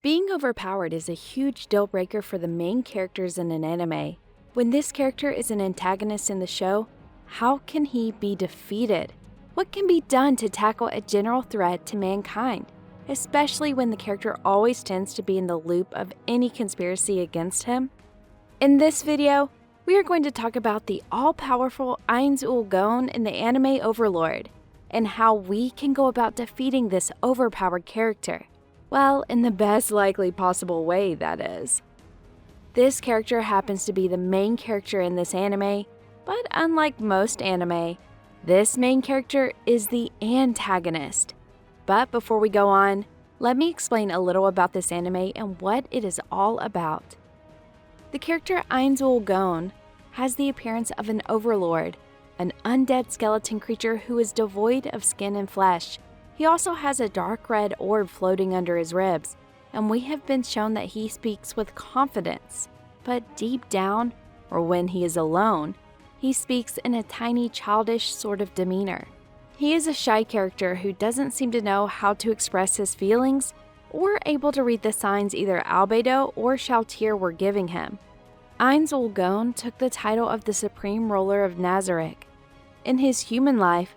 Being overpowered is a huge deal breaker for the main characters in an anime. When this character is an antagonist in the show, how can he be defeated? What can be done to tackle a general threat to mankind, especially when the character always tends to be in the loop of any conspiracy against him? In this video, we are going to talk about the all-powerful Ainz Ooal Gown in the Anime Overlord, and how we can go about defeating this overpowered character. Well, in the best likely possible way, that is. This character happens to be the main character in this anime, but unlike most anime, this main character is the antagonist. But before we go on, let me explain a little about this anime and what it is all about. The character Ainz Ooal Gown has the appearance of an overlord, an undead skeleton creature who is devoid of skin and flesh. He also has a dark red orb floating under his ribs, and we have been shown that he speaks with confidence. But deep down, or when he is alone, he speaks in a tiny childish sort of demeanor. He is a shy character who doesn't seem to know how to express his feelings or able to read the signs either Albedo or Shalltear were giving him. Ainz Ooal Gown took the title of the Supreme Ruler of Nazaric. In his human life,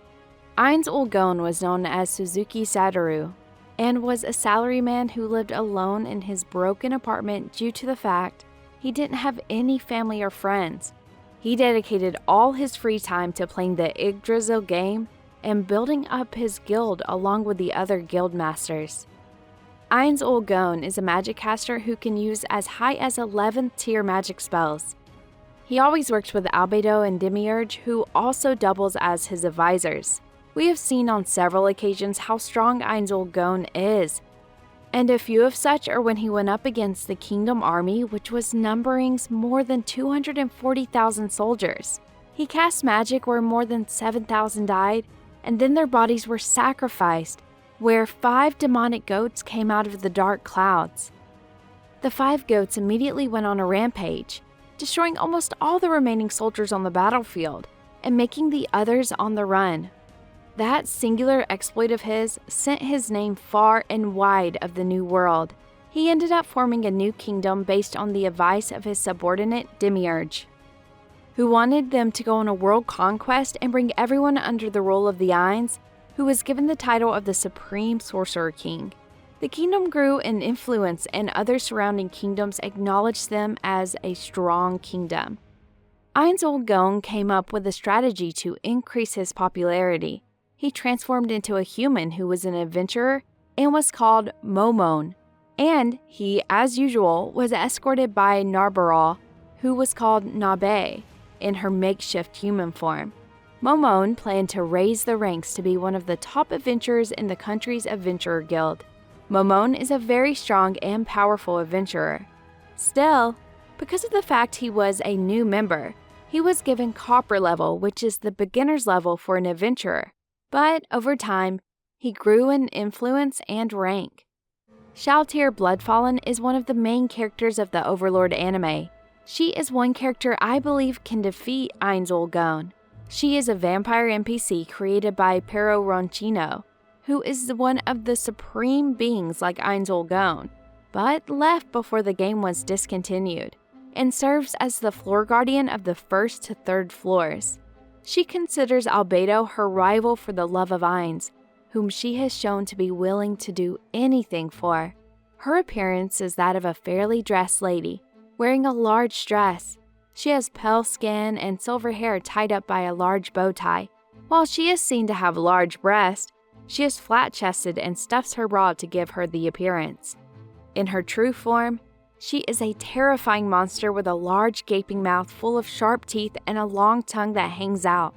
Ainz Ooal Gown was known as Suzuki Sadaru and was a salaryman who lived alone in his broken apartment due to the fact he didn't have any family or friends. He dedicated all his free time to playing the Yggdrasil game and building up his guild along with the other guild masters. Ainz Ooal Gown is a magic caster who can use as high as 11th tier magic spells. He always works with Albedo and Demiurge, who also doubles as his advisors. We have seen on several occasions how strong Ainz Ooal Gown is, and a few of such are when he went up against the Kingdom Army, which was numbering more than 240,000 soldiers. He cast magic where more than 7,000 died, and then their bodies were sacrificed, where 5 demonic goats came out of the dark clouds. The 5 goats immediately went on a rampage, destroying almost all the remaining soldiers on the battlefield and making the others on the run. That singular exploit of his sent his name far and wide of the New World. He ended up forming a new kingdom based on the advice of his subordinate Demiurge, who wanted them to go on a world conquest and bring everyone under the rule of the Ainz, who was given the title of the Supreme Sorcerer King. The kingdom grew in influence, and other surrounding kingdoms acknowledged them as a strong kingdom. Ainz Ooal Gown came up with a strategy to increase his popularity. He transformed into a human who was an adventurer and was called Momon. And he, as usual, was escorted by Narbaral, who was called Nabe, in her makeshift human form. Momon planned to raise the ranks to be one of the top adventurers in the country's adventurer guild. Momon is a very strong and powerful adventurer. Still, because of the fact he was a new member, he was given copper level, which is the beginner's level for an adventurer. But over time, he grew in influence and rank. Shalltear Bloodfallen is one of the main characters of the Overlord anime. She is one character I believe can defeat Ainz Ooal Gown. She is a vampire NPC created by Pero Ronchino, who is one of the supreme beings like Ainz Ooal Gown, but left before the game was discontinued, and serves as the floor guardian of the 1st to 3rd floors. She considers Albedo her rival for the love of Ainz, whom she has shown to be willing to do anything for. Her appearance is that of a fairly dressed lady, wearing a large dress. She has pale skin and silver hair tied up by a large bow tie. While she is seen to have large breasts, she is flat-chested and stuffs her bra to give her the appearance. In her true form, she is a terrifying monster with a large gaping mouth full of sharp teeth and a long tongue that hangs out.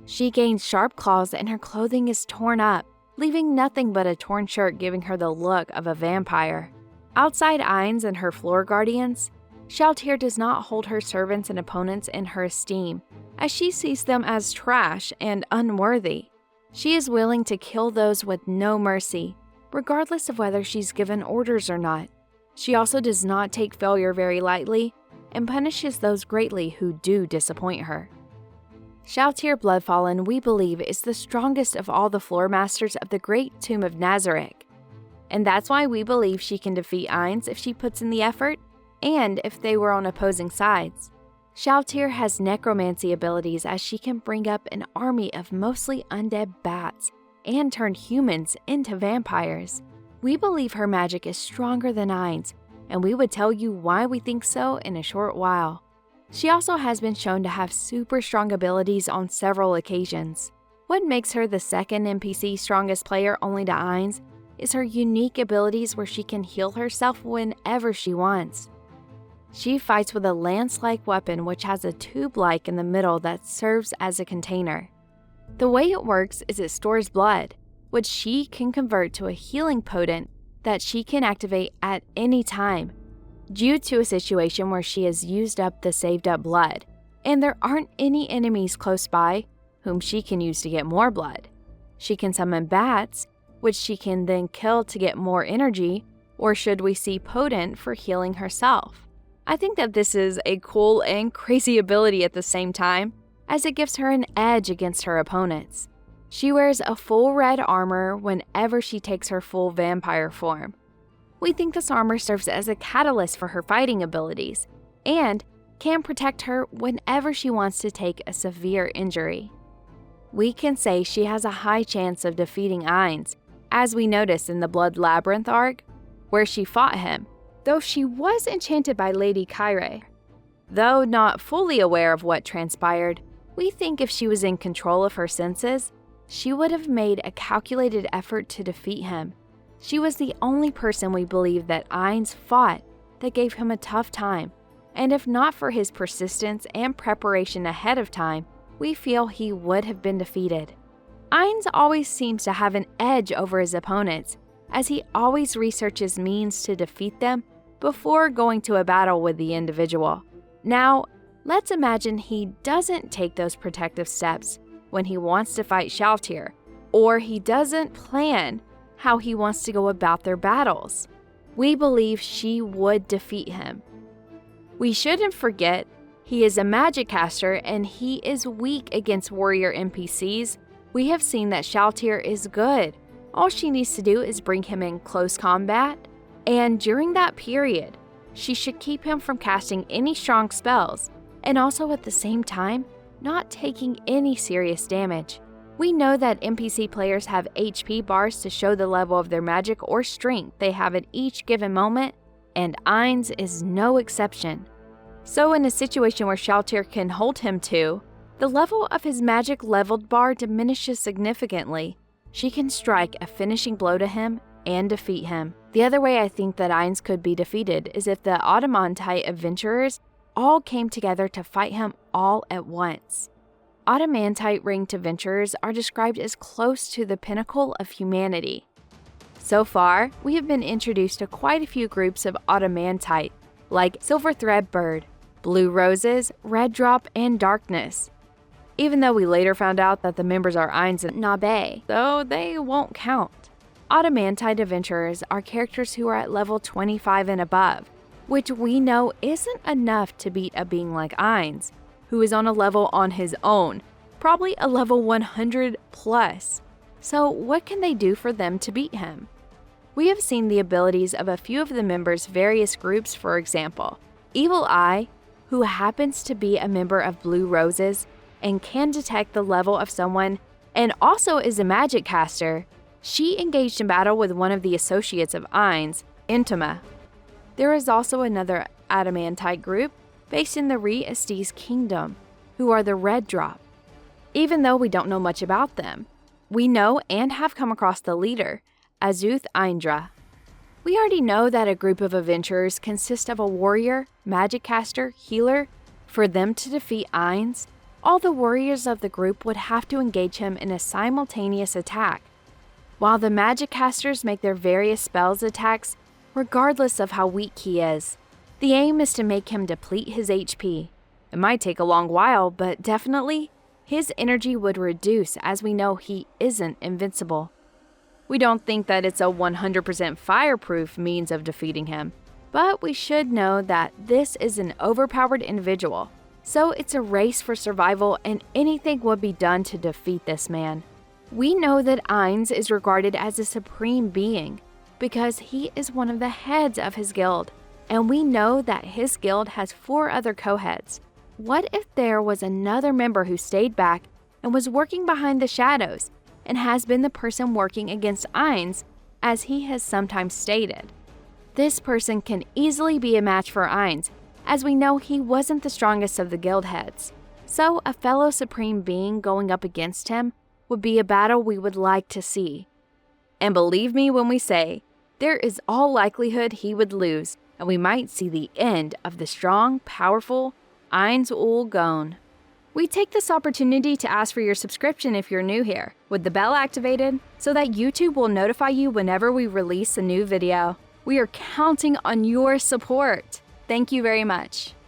She gains sharp claws and her clothing is torn up, leaving nothing but a torn shirt giving her the look of a vampire. Outside Ainz and her floor guardians, Shalltear does not hold her servants and opponents in her esteem, as she sees them as trash and unworthy. She is willing to kill those with no mercy, regardless of whether she's given orders or not. She also does not take failure very lightly and punishes those greatly who do disappoint her. Shalltear Bloodfallen, we believe, is the strongest of all the floor masters of the Great Tomb of Nazaric. And that's why we believe she can defeat Ainz if she puts in the effort, and if they were on opposing sides. Shalltear has necromancy abilities, as she can bring up an army of mostly undead bats and turn humans into vampires. We believe her magic is stronger than Ainz, and we would tell you why we think so in a short while. She also has been shown to have super strong abilities on several occasions. What makes her the second NPC strongest player only to Ainz is her unique abilities where she can heal herself whenever she wants. She fights with a lance-like weapon which has a tube-like in the middle that serves as a container. The way it works is it stores blood, which she can convert to a healing potent that she can activate at any time, due to a situation where she has used up the saved up blood, and there aren't any enemies close by whom she can use to get more blood. She can summon bats, which she can then kill to get more energy, or should we see potent for healing herself. I think that this is a cool and crazy ability at the same time, as it gives her an edge against her opponents. She wears a full red armor whenever she takes her full vampire form. We think this armor serves as a catalyst for her fighting abilities, and can protect her whenever she wants to take a severe injury. We can say she has a high chance of defeating Ainz, as we noticed in the Blood Labyrinth arc, where she fought him, though she was enchanted by Lady Kyrie. Though not fully aware of what transpired, we think if she was in control of her senses, she would have made a calculated effort to defeat him. She was the only person we believe that Ainz fought that gave him a tough time, and if not for his persistence and preparation ahead of time, we feel he would have been defeated. Ainz always seems to have an edge over his opponents, as he always researches means to defeat them before going to a battle with the individual. Now, let's imagine he doesn't take those protective steps when he wants to fight Shalltear, or he doesn't plan how he wants to go about their battles. We believe she would defeat him. We shouldn't forget he is a magic caster and he is weak against warrior NPCs. We have seen that Shalltear is good. All she needs to do is bring him in close combat, and during that period, she should keep him from casting any strong spells, and also at the same time, not taking any serious damage. We know that NPC players have HP bars to show the level of their magic or strength they have at each given moment, and Ainz is no exception. So in a situation where Shalltear can hold him to, the level of his magic leveled bar diminishes significantly. She can strike a finishing blow to him and defeat him. The other way I think that Ainz could be defeated is if the Adamantite adventurers all came together to fight him all at once. Adamantite ranked adventurers are described as close to the pinnacle of humanity. So far, we have been introduced to quite a few groups of Adamantite, like Silver Thread Bird, Blue Roses, Red Drop, and Darkness. Even though we later found out that the members are Ainz and Nabe, though they won't count. Adamantite adventurers are characters who are at level 25 and above, which we know isn't enough to beat a being like Ainz, who is on a level on his own, probably a level 100 plus. So what can they do for them to beat him? We have seen the abilities of a few of the members' various groups. For example, Evil Eye, who happens to be a member of Blue Roses and can detect the level of someone and also is a magic caster, she engaged in battle with one of the associates of Ainz, Intima. There is also another Adamantite group based in the Re-Estes Kingdom, who are the Red Drop. Even though we don't know much about them, we know and have come across the leader, Azuth Indra. We already know that a group of adventurers consists of a warrior, magic caster, healer. For them to defeat Ainz, all the warriors of the group would have to engage him in a simultaneous attack, while the magic casters make their various spells attacks regardless of how weak he is. The aim is to make him deplete his HP. It might take a long while, but definitely his energy would reduce, as we know he isn't invincible. We don't think that it's a 100% fireproof means of defeating him, but we should know that this is an overpowered individual, So it's a race for survival, and anything would be done to defeat this man. We know that Ainz is regarded as a supreme being because he is one of the heads of his guild, and we know that his guild has 4 other co-heads. What if there was another member who stayed back and was working behind the shadows and has been the person working against Ainz, as he has sometimes stated? This person can easily be a match for Ainz, as we know he wasn't the strongest of the guild heads. So a fellow supreme being going up against him would be a battle we would like to see. And believe me when we say, there is all likelihood he would lose, and we might see the end of the strong, powerful Ainz Ooal Gown. We take this opportunity to ask for your subscription if you're new here, with the bell activated, so that YouTube will notify you whenever we release a new video. We are counting on your support. Thank you very much.